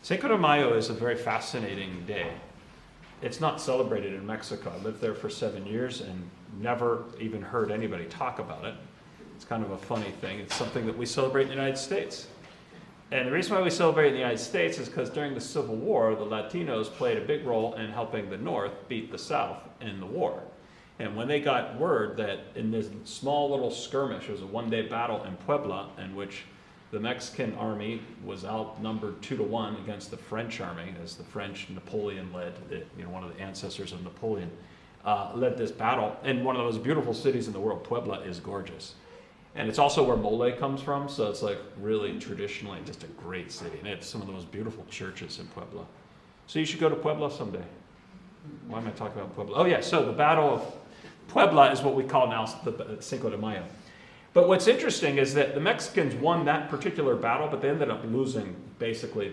Cinco de Mayo is a very fascinating day. It's not celebrated in Mexico. I lived there for 7 years and never even heard anybody talk about it. It's kind of a funny thing. It's something that we celebrate in the United States. And the reason why we celebrate in the United States is because during the Civil War, the Latinos played a big role in helping the North beat the South in the war. And when they got word that in this small little skirmish, it was a one-day battle in Puebla in which the Mexican army was outnumbered 2-1 against the French army, as the French, Napoleon led, one of the ancestors of Napoleon, led this battle. And one of the most beautiful cities in the world, Puebla, is gorgeous. And it's also where mole comes from, so it's like really traditionally just a great city. And they have some of the most beautiful churches in Puebla. So you should go to Puebla someday. Why am I talking about Puebla? Oh yeah, so the Battle of Puebla is what we call now the Cinco de Mayo. But what's interesting is that the Mexicans won that particular battle, but they ended up losing basically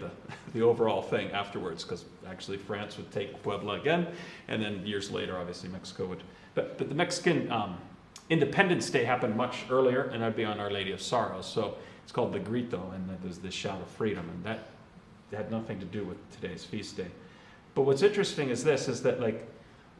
the overall thing afterwards, because actually France would take Puebla again, and then years later, obviously, Mexico would. But the Mexican Independence Day happened much earlier, and that'd be on Our Lady of Sorrows. So it's called the Grito, and there's this shout of freedom, and that had nothing to do with today's feast day. But what's interesting is this, is that like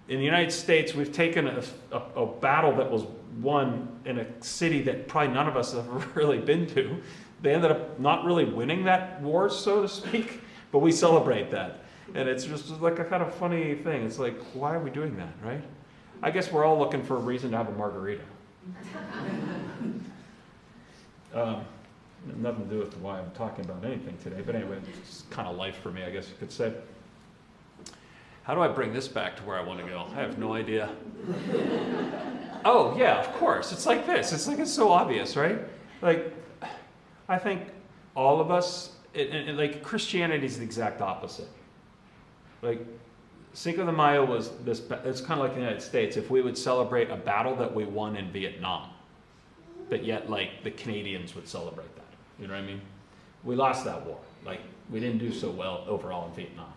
in the United States, we've taken a battle that was won in a city that probably none of us have really been to. They ended up not really winning that war, so to speak, but we celebrate that. And it's just like a kind of funny thing. It's like, why are we doing that, right? I guess we're all looking for a reason to have a margarita. Nothing to do with why I'm talking about anything today, but anyway, it's kind of life for me, I guess you could say. How do I bring this back to where I want to go? I have no idea. Oh, yeah, of course. It's like this. It's so obvious, right? Like, I think all of us, like Christianity is the exact opposite. Like, Cinco de Mayo was this, it's kind of like the United States. If we would celebrate a battle that we won in Vietnam, but yet, like, the Canadians would celebrate that. You know what I mean? We lost that war. Like, we didn't do so well overall in Vietnam.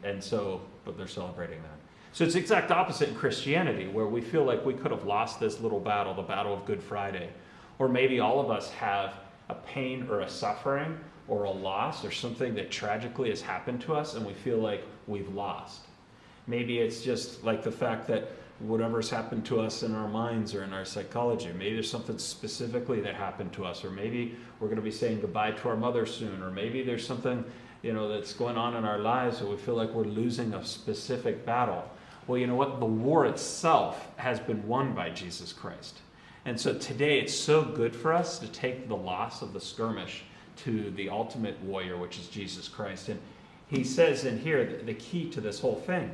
And so, but they're celebrating that. So it's the exact opposite in Christianity, where we feel like we could have lost this little battle, the battle of Good Friday. Or maybe all of us have a pain or a suffering or a loss or something that tragically has happened to us and we feel like we've lost. Maybe it's just like the fact that whatever's happened to us in our minds or in our psychology, maybe there's something specifically that happened to us, or maybe we're going to be saying goodbye to our mother soon, or maybe there's something that's going on in our lives that we feel like we're losing a specific battle. Well, you know what? The war itself has been won by Jesus Christ. And so today it's so good for us to take the loss of the skirmish to the ultimate warrior, which is Jesus Christ. And he says in here the key to this whole thing.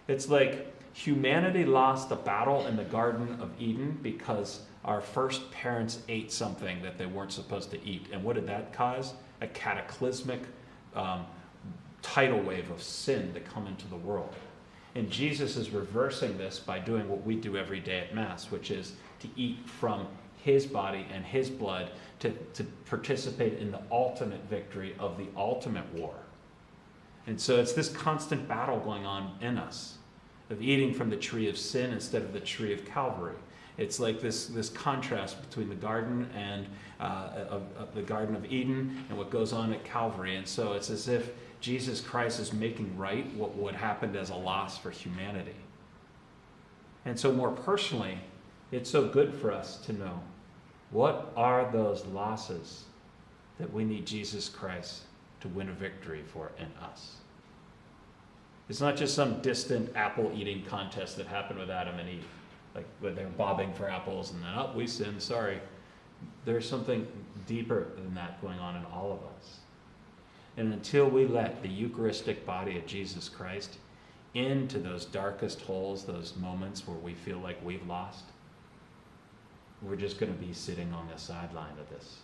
It's like humanity lost the battle in the Garden of Eden because our first parents ate something that they weren't supposed to eat. And what did that cause? A cataclysmic tidal wave of sin to come into the world. And Jesus is reversing this by doing what we do every day at Mass, which is to eat from his body and his blood to participate in the ultimate victory of the ultimate war. And so it's this constant battle going on in us of eating from the tree of sin instead of the tree of Calvary. It's like this contrast between the garden and the Garden of Eden and what goes on at Calvary. And so it's as if Jesus Christ is making right what happened as a loss for humanity. And so more personally, it's so good for us to know, what are those losses that we need Jesus Christ to win a victory for in us? It's not just some distant apple-eating contest that happened with Adam and Eve, like when they're bobbing for apples and then, oh, we sinned, sorry. There's something deeper than that going on in all of us. And until we let the Eucharistic body of Jesus Christ into those darkest holes, those moments where we feel like we've lost, we're just going to be sitting on the sideline of this.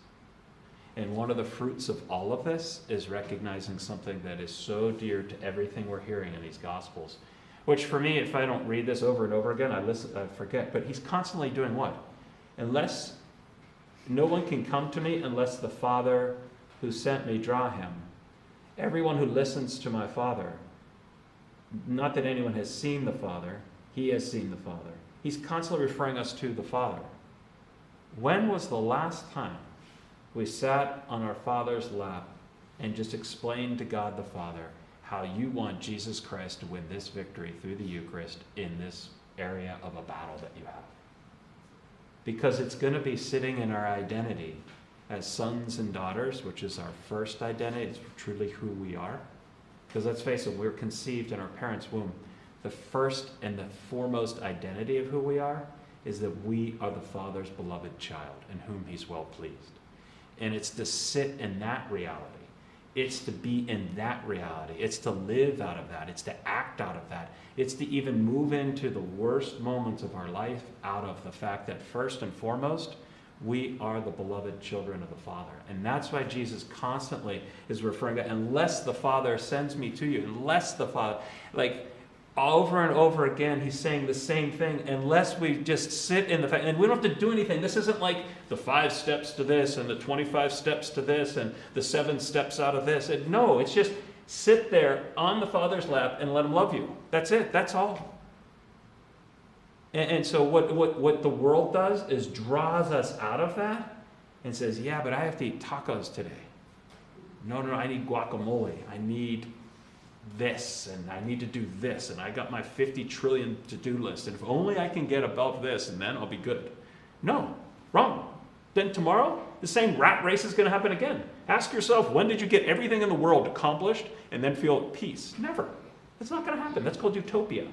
And one of the fruits of all of this is recognizing something that is so dear to everything we're hearing in these Gospels, which for me, if I don't read this over and over again, I forget. But he's constantly doing what? Unless no one can come to me unless the Father who sent me draw him. Everyone who listens to my Father, not that anyone has seen the Father, he has seen the Father. He's constantly referring us to the Father. When was the last time we sat on our Father's lap and just explain to God the Father how you want Jesus Christ to win this victory through the Eucharist in this area of a battle that you have. Because it's going to be sitting in our identity as sons and daughters, which is our first identity. It's truly who we are. Because let's face it, we're conceived in our parents' womb. The first and the foremost identity of who we are is that we are the Father's beloved child in whom he's well pleased. And it's to sit in that reality. It's to be in that reality. It's to live out of that. It's to act out of that. It's to even move into the worst moments of our life out of the fact that first and foremost, we are the beloved children of the Father. And that's why Jesus constantly is referring to, unless the Father sends me to you, unless the Father, like over and over again, he's saying the same thing, unless we just sit in the fact, and we don't have to do anything. This isn't like the 5 steps to this and the 25 steps to this and the 7 steps out of this. No, it's just sit there on the Father's lap and let him love you. That's it. That's all. And so what the world does is draws us out of that and says, yeah, but I have to eat tacos today. No, I need guacamole. I need this, and I need to do this, and I got my 50 trillion to-do list, and if only I can get above this, and then I'll be good. No, wrong. Then tomorrow, the same rat race is going to happen again. Ask yourself, when did you get everything in the world accomplished and then feel at peace? Never. That's not going to happen. That's called utopia.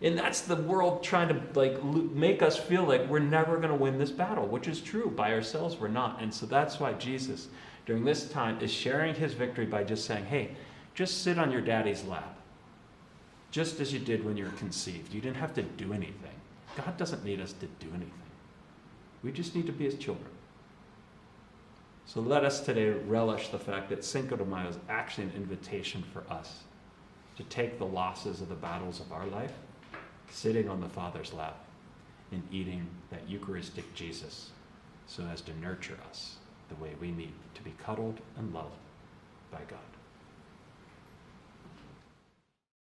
And that's the world trying to make us feel like we're never going to win this battle, which is true. By ourselves, we're not. And so that's why Jesus, during this time, is sharing his victory by just saying, hey, just sit on your daddy's lap, just as you did when you were conceived. You didn't have to do anything. God doesn't need us to do anything. We just need to be his children. So let us today relish the fact that Cinco de Mayo is actually an invitation for us to take the losses of the battles of our life, sitting on the Father's lap and eating that Eucharistic Jesus so as to nurture us the way we need to be cuddled and loved by God.